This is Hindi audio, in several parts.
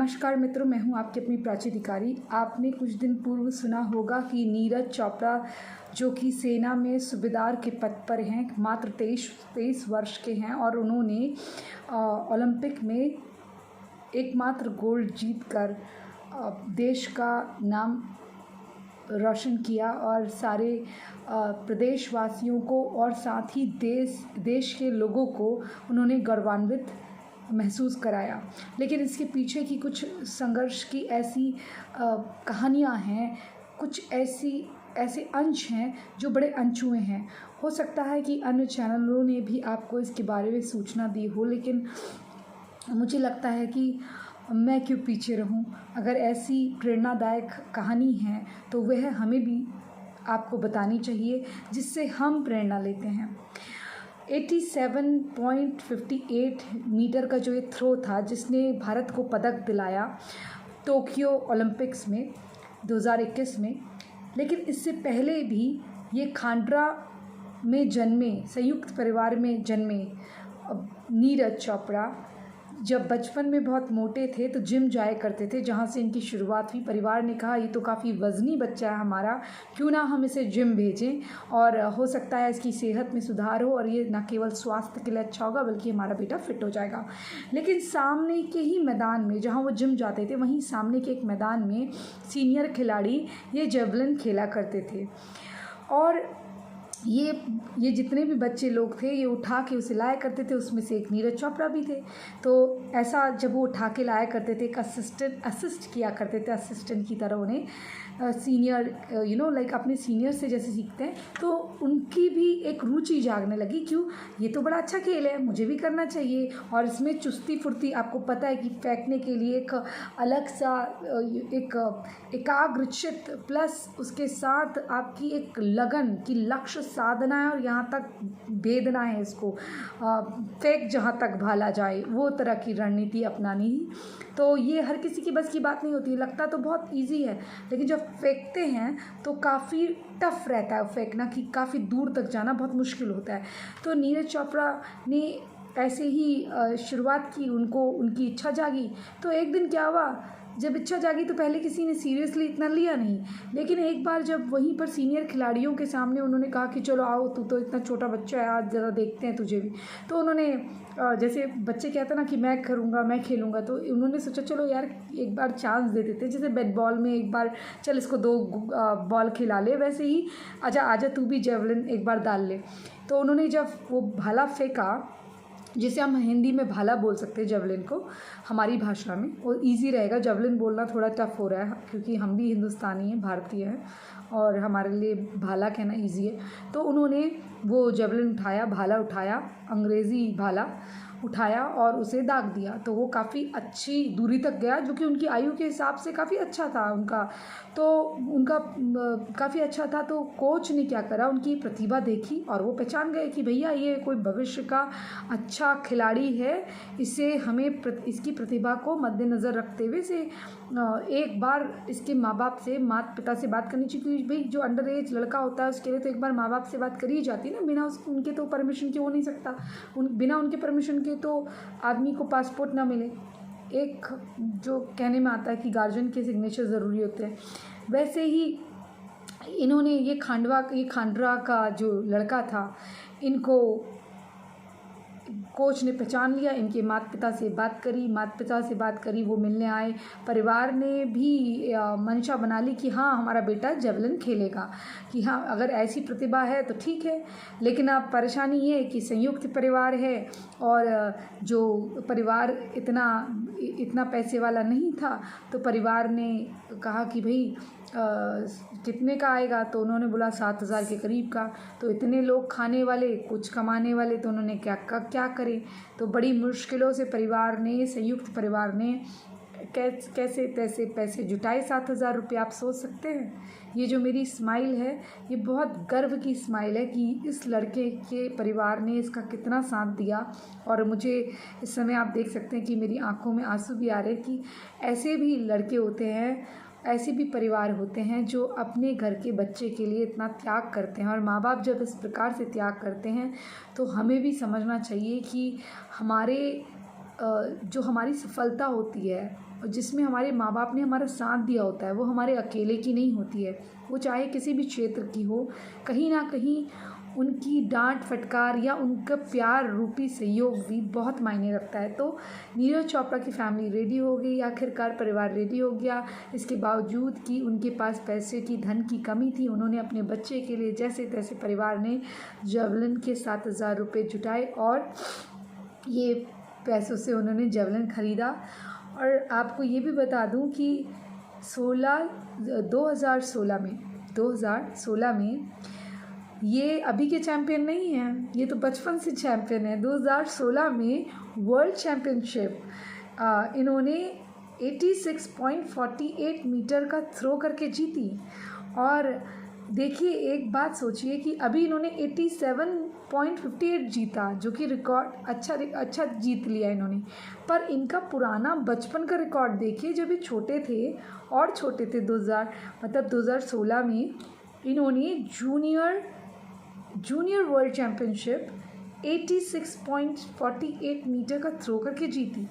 नमस्कार मित्रों, मैं हूं आपकी अपनी प्राची अधिकारी। आपने कुछ दिन पूर्व सुना होगा कि नीरज चोपड़ा जो कि सेना में सूबेदार के पद पर हैं, मात्र 23 वर्ष के हैं और उन्होंने ओलंपिक में एकमात्र गोल्ड जीतकर देश का नाम रोशन किया और सारे प्रदेशवासियों को और साथ ही देश के लोगों को उन्होंने गौरवान्वित महसूस कराया। लेकिन इसके पीछे की कुछ संघर्ष की ऐसी कहानियाँ हैं, कुछ ऐसे अंश हैं जो बड़े अनछुए हैं। हो सकता है कि अन्य चैनलों ने भी आपको इसके बारे में सूचना दी हो, लेकिन मुझे लगता है कि मैं क्यों पीछे रहूं। अगर ऐसी प्रेरणादायक कहानी है तो वह हमें भी आपको बतानी चाहिए, जिससे हम प्रेरणा लेते हैं। 87.58 मीटर का जो ये थ्रो था, जिसने भारत को पदक दिलाया टोक्यो ओलंपिक्स में 2021 में। लेकिन इससे पहले भी ये खांडवा में जन्मे, संयुक्त परिवार में जन्मे नीरज चोपड़ा जब बचपन में बहुत मोटे थे तो जिम जाया करते थे, जहाँ से इनकी शुरुआत हुई। परिवार ने कहा ये तो काफ़ी वज़नी बच्चा है हमारा, क्यों ना हम इसे जिम भेजें और हो सकता है इसकी सेहत में सुधार हो और ये न केवल स्वास्थ्य के लिए अच्छा होगा बल्कि हमारा बेटा फिट हो जाएगा। लेकिन सामने के ही मैदान में, जहाँ वो जिम जाते थे, वहीं सामने के एक मैदान में सीनियर खिलाड़ी ये जेवलिन खेला करते थे और ये जितने भी बच्चे लोग थे ये उठा के उसे लाया करते थे। उसमें से एक नीरज चोपड़ा भी थे। तो ऐसा जब वो उठा के लाया करते थे, एक असिस्ट किया करते थे, असिस्टेंट की तरह उन्हें सीनियर लाइक अपने सीनियर से जैसे सीखते हैं, तो उनकी भी एक रुचि जागने लगी। क्यों, ये तो बड़ा अच्छा खेल है, मुझे भी करना चाहिए। और इसमें चुस्ती फुर्ती, आपको पता है कि फेंकने के लिए एक अलग सा एक एकाग्रचित प्लस उसके साथ आपकी एक लगन की लक्ष्य साधना है और यहाँ तक भेदना है इसको, फेंक जहाँ तक भाला जाए, वो तरह की रणनीति अपनानी ही। तो ये हर किसी की बस की बात नहीं होती। लगता तो बहुत इजी है, लेकिन जब फेंकते हैं तो काफ़ी टफ रहता है फेंकना, कि काफ़ी दूर तक जाना बहुत मुश्किल होता है। तो नीरज चोपड़ा ने ऐसे ही शुरुआत की, उनकी इच्छा जागी। तो एक दिन क्या हुआ, जब इच्छा जागी तो पहले किसी ने सीरियसली इतना लिया नहीं, लेकिन एक बार जब वहीं पर सीनियर खिलाड़ियों के सामने उन्होंने कहा कि चलो आओ, तू तो इतना छोटा बच्चा है, आज ज़रा देखते हैं तुझे भी। तो उन्होंने जैसे बच्चे कहते हैं ना कि मैं करूँगा, मैं खेलूँगा, तो उन्होंने सोचा चलो यार एक बार चांस दे देते। जैसे बैट बॉल में एक बार चल इसको 2 बॉल खिला ले, वैसे ही आजा तू भी जेवलिन एक बार डाल ले। तो उन्होंने जब वो भाला फेंका, जिसे हम हिंदी में भाला बोल सकते हैं जेवलिन को, हमारी भाषा में वो इजी रहेगा। जेवलिन बोलना थोड़ा टफ हो रहा है क्योंकि हम भी हिंदुस्तानी हैं, भारतीय हैं, और हमारे लिए भाला कहना इजी है। तो उन्होंने वो जेवलिन उठाया, भाला उठाया, अंग्रेज़ी भाला उठाया और उसे दाग दिया। तो वो काफ़ी अच्छी दूरी तक गया, जो कि उनकी आयु के हिसाब से काफ़ी अच्छा था उनका काफ़ी अच्छा था। तो कोच ने क्या करा, उनकी प्रतिभा देखी और वो पहचान गए कि भैया ये कोई भविष्य का अच्छा खिलाड़ी है, इसे हमें इसकी प्रतिभा को मद्देनज़र रखते हुए से एक बार इसके माता पिता से बात करनी चाहिए। क्योंकि भाई जो अंडर एज लड़का होता है उसके लिए तो एक बार माँ बाप से बात करी जाती है ना, बिना उनके तो परमिशन के हो नहीं सकता। बिना उनके परमिशन के तो आदमी को पासपोर्ट ना मिले। एक जो कहने में आता है कि गार्जियन के सिग्नेचर ज़रूरी होते हैं, वैसे ही इन्होंने ये खांडवा का जो लड़का था, इनको कोच ने पहचान लिया। इनके माता पिता से बात करी, वो मिलने आए। परिवार ने भी मंशा बना ली कि हाँ हमारा बेटा जेवलिन खेलेगा, कि हाँ अगर ऐसी प्रतिभा है तो ठीक है। लेकिन अब परेशानी ये है कि संयुक्त परिवार है और जो परिवार इतना पैसे वाला नहीं था, तो परिवार ने कहा कि भाई कितने का आएगा, तो उन्होंने बोला 7,000 के करीब का। तो इतने लोग खाने वाले, कुछ कमाने वाले, तो उन्होंने क्या करें। तो बड़ी मुश्किलों से संयुक्त परिवार ने कैसे तैसे पैसे जुटाए, 7,000 रुपये। आप सोच सकते हैं, ये जो मेरी स्माइल है ये बहुत गर्व की स्माइल है कि इस लड़के के परिवार ने इसका कितना साथ दिया। और मुझे इस समय आप देख सकते हैं कि मेरी आंखों में आंसू भी आ रहे हैं कि ऐसे भी लड़के होते हैं, ऐसे भी परिवार होते हैं जो अपने घर के बच्चे के लिए इतना त्याग करते हैं। और माँ बाप जब इस प्रकार से त्याग करते हैं तो हमें भी समझना चाहिए कि जो हमारी सफलता होती है और जिसमें हमारे माँ बाप ने हमारा साथ दिया होता है, वो हमारे अकेले की नहीं होती है। वो चाहे किसी भी क्षेत्र की हो, कहीं ना कहीं उनकी डांट फटकार या उनका प्यार रूपी सहयोग भी बहुत मायने रखता है। तो नीरज चोपड़ा की फैमिली रेडी हो गई, आखिरकार परिवार रेडी हो गया। इसके बावजूद कि उनके पास पैसे की, धन की कमी थी, उन्होंने अपने बच्चे के लिए जैसे तैसे परिवार ने जेवलिन के 7,000 रुपये जुटाए और ये पैसों से उन्होंने जेवलिन ख़रीदा। और आपको ये भी बता दूं कि 2016 में ये अभी के चैम्पियन नहीं हैं, ये तो बचपन से चैम्पियन है। 2016 में वर्ल्ड चैम्पियनशिप इन्होंने 86.48 मीटर का थ्रो करके जीती। और देखिए, एक बात सोचिए कि अभी इन्होंने 87.58 जीता, जो कि रिकॉर्ड अच्छा जीत लिया इन्होंने। पर इनका पुराना बचपन का रिकॉर्ड देखिए, जब ये छोटे थे और छोटे थे 2016 में इन्होंने जूनियर वर्ल्ड चैम्पियनशिप 86.48 मीटर का थ्रो करके जीती।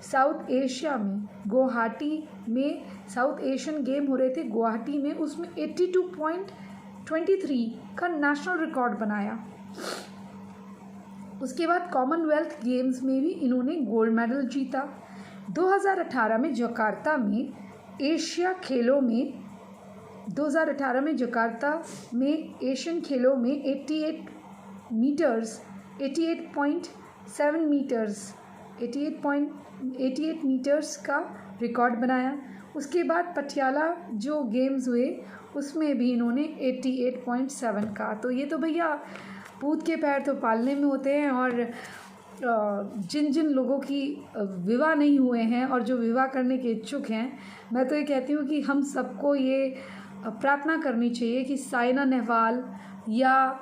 साउथ एशिया में गुवाहाटी में साउथ एशियन गेम हो रहे थे गुवाहाटी में, उसमें 82.23 का नेशनल रिकॉर्ड बनाया। उसके बाद कॉमनवेल्थ गेम्स में भी इन्होंने गोल्ड मेडल जीता। 2018 में जकार्ता में एशियन खेलों में 88 मीटर्स का रिकॉर्ड बनाया। उसके बाद पटियाला जो गेम्स हुए उसमें भी इन्होंने 88.7 का। तो ये तो भैया पूत के पैर तो पालने में होते हैं। और जिन जिन लोगों की विवाह नहीं हुए हैं और जो विवाह करने के इच्छुक हैं, मैं तो ये कहती हूँ कि हम सबको ये प्रार्थना करनी चाहिए कि साइना नेहवाल या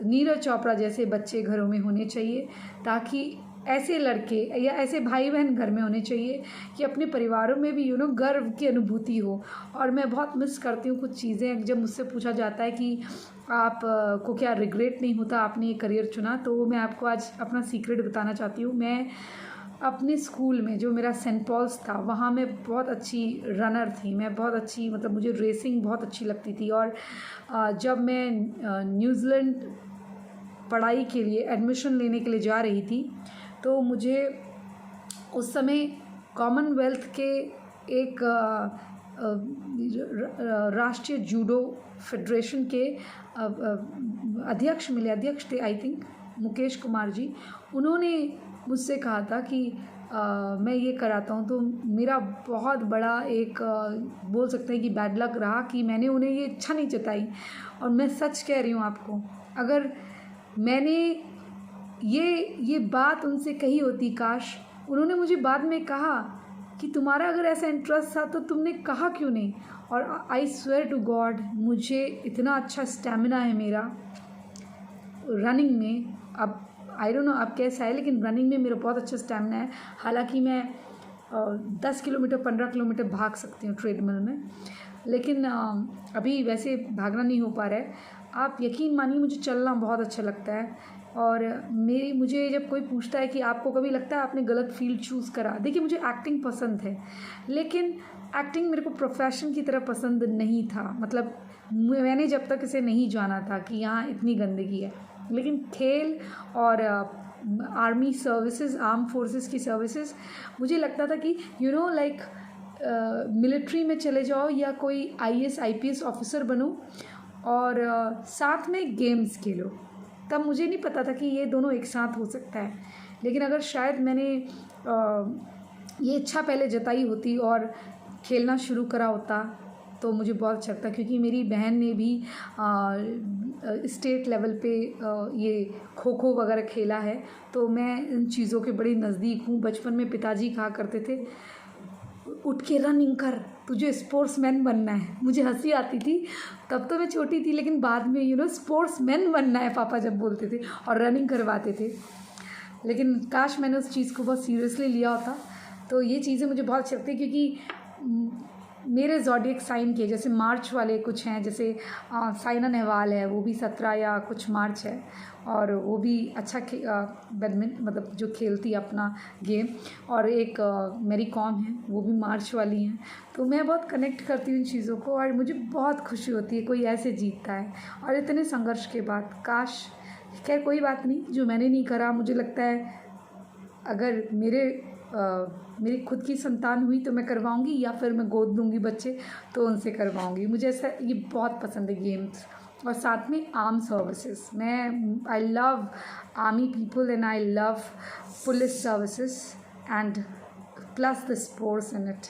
नीरज चोपड़ा जैसे बच्चे घरों में होने चाहिए, ताकि ऐसे लड़के या ऐसे भाई बहन घर में होने चाहिए कि अपने परिवारों में भी गर्व की अनुभूति हो। और मैं बहुत मिस करती हूँ कुछ चीज़ें, जब मुझसे पूछा जाता है कि आप को क्या रिग्रेट नहीं होता आपने ये करियर चुना, तो मैं आपको आज अपना सीक्रेट बताना चाहती हूँ। मैं अपने स्कूल में, जो मेरा सेंट पॉल्स था, वहाँ मैं बहुत अच्छी रनर थी। मैं बहुत अच्छी, मतलब मुझे रेसिंग बहुत अच्छी लगती थी। और जब मैं न्यूजीलैंड पढ़ाई के लिए एडमिशन लेने के लिए जा रही थी, तो मुझे उस समय कॉमनवेल्थ के एक राष्ट्रीय जूडो फेडरेशन के अध्यक्ष थे, आई थिंक मुकेश कुमार जी। उन्होंने मुझसे कहा था कि मैं ये कराता हूँ। तो मेरा बहुत बड़ा एक बोल सकते हैं कि बैड लक रहा कि मैंने उन्हें ये इच्छा नहीं जताई। और मैं सच कह रही हूँ आपको, अगर मैंने ये बात उनसे कही होती, काश उन्होंने मुझे बाद में कहा कि तुम्हारा अगर ऐसा इंटरेस्ट था तो तुमने कहा क्यों नहीं। और आई स्वेयर टू गॉड, मुझे इतना अच्छा स्टैमिना है मेरा रनिंग में। अब आई डोंट नो अब कैसा है, लेकिन रनिंग में मेरा बहुत अच्छा स्टैमिना है। हालांकि मैं 10 किलोमीटर 15 किलोमीटर भाग सकती हूँ ट्रेडमिल में, लेकिन अभी वैसे भागना नहीं हो पा रहा है। आप यकीन मानिए, मुझे चलना बहुत अच्छा लगता है। और मुझे जब कोई पूछता है कि आपको कभी लगता है आपने गलत फील्ड चूज़ करा, देखिए मुझे एक्टिंग पसंद है, लेकिन एक्टिंग मेरे को प्रोफेशन की तरह पसंद नहीं था। मतलब मैंने जब तक इसे नहीं जाना था कि यहाँ इतनी गंदगी है, लेकिन खेल और आर्मी सर्विसेज, आर्म फोर्सेस की सर्विसेज, मुझे लगता था कि लाइक मिलिट्री में चले जाओ या कोई IAS IPS ऑफिसर बनो और साथ में गेम्स खेलो। तब मुझे नहीं पता था कि ये दोनों एक साथ हो सकता है। लेकिन अगर शायद मैंने ये इच्छा पहले जताई होती और खेलना शुरू करा होता तो मुझे बहुत अच्छा लगता, क्योंकि मेरी बहन ने भी स्टेट लेवल पे ये खो खो वगैरह खेला है। तो मैं इन चीज़ों के बड़ी नज़दीक हूँ। बचपन में पिताजी कहा करते थे, उठ के रनिंग कर, तुझे स्पोर्ट्समैन बनना है। मुझे हंसी आती थी, तब तो मैं छोटी थी, लेकिन बाद में स्पोर्ट्समैन बनना है पापा जब बोलते थे और रनिंग करवाते थे। लेकिन काश मैंने उस चीज़ को बहुत सीरियसली लिया होता। तो ये चीज़ें मुझे बहुत अच्छी लगती है, क्योंकि मेरे ज़ोडिएक साइन के जैसे मार्च वाले कुछ हैं, जैसे साइना नेहवाल है, वो भी 17 या कुछ मार्च है, और वो भी अच्छा बैडमिंटन मतलब जो खेलती है अपना गेम। और एक मेरी कॉम है, वो भी मार्च वाली हैं। तो मैं बहुत कनेक्ट करती हूँ इन चीज़ों को, और मुझे बहुत खुशी होती है कोई ऐसे जीतता है। और इतने संघर्ष के बाद, काश, खैर कोई बात नहीं, जो मैंने नहीं करा, मुझे लगता है अगर मेरी खुद की संतान हुई तो मैं करवाऊँगी, या फिर मैं गोद लूँगी बच्चे तो उनसे करवाऊँगी। मुझे ऐसा ये बहुत पसंद है गेम्स। और साथ में arm services, I love army people and I love police services and plus the sports in it,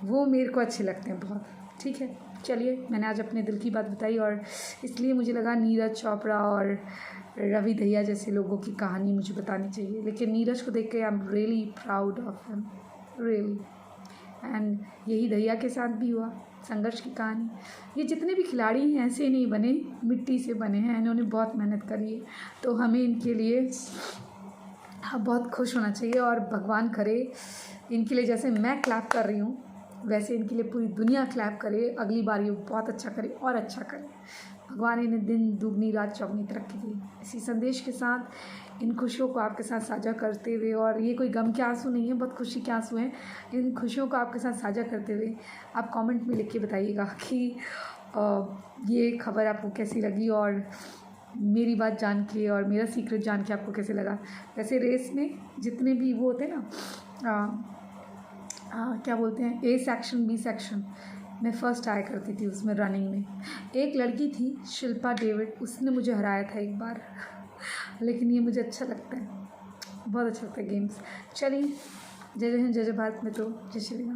वो मेरे को अच्छे लगते हैं बहुत। ठीक है, चलिए, मैंने आज अपने दिल की बात बताई, और इसलिए मुझे लगा नीरज चोपड़ा और रवि दहिया जैसे लोगों की कहानी मुझे बतानी चाहिए। लेकिन नीरज को देख के I am really proud of him, really. And यही दहिया के साथ भी हुआ, संघर्ष की कहानी। ये जितने भी खिलाड़ी हैं ऐसे नहीं बने, मिट्टी से बने हैं, इन्होंने बहुत मेहनत करी है। तो हमें इनके लिए बहुत खुश होना चाहिए, और भगवान करे इनके लिए जैसे मैं क्लैप कर रही हूँ वैसे इनके लिए पूरी दुनिया क्लैप करे, अगली बार ये बहुत अच्छा करे और अच्छा करे। भगवान इन्हें दिन दुगनी रात चौगनी तरक्की दे। इसी संदेश के साथ इन खुशियों को आपके साथ साझा करते हुए, और ये कोई गम के आंसू नहीं है, बहुत खुशी के आंसू हैं, इन खुशियों को आपके साथ साझा करते हुए आप कमेंट में लिख के बताइएगा कि ये खबर आपको कैसी लगी, और मेरी बात जान के और मेरा सीक्रेट जान के आपको कैसे लगा। वैसे रेस में जितने भी वो होते हैं ना, क्या बोलते हैं, ए सेक्शन बी सेक्शन, मैं फ़र्स्ट आया करती थी उसमें रनिंग में। एक लड़की थी शिल्पा डेविड, उसने मुझे हराया था एक बार लेकिन ये मुझे अच्छा लगता है, बहुत अच्छा लगता है गेम्स। चलिए, जय जय हिंद, जय जय भारत, में तो जय श्री राम।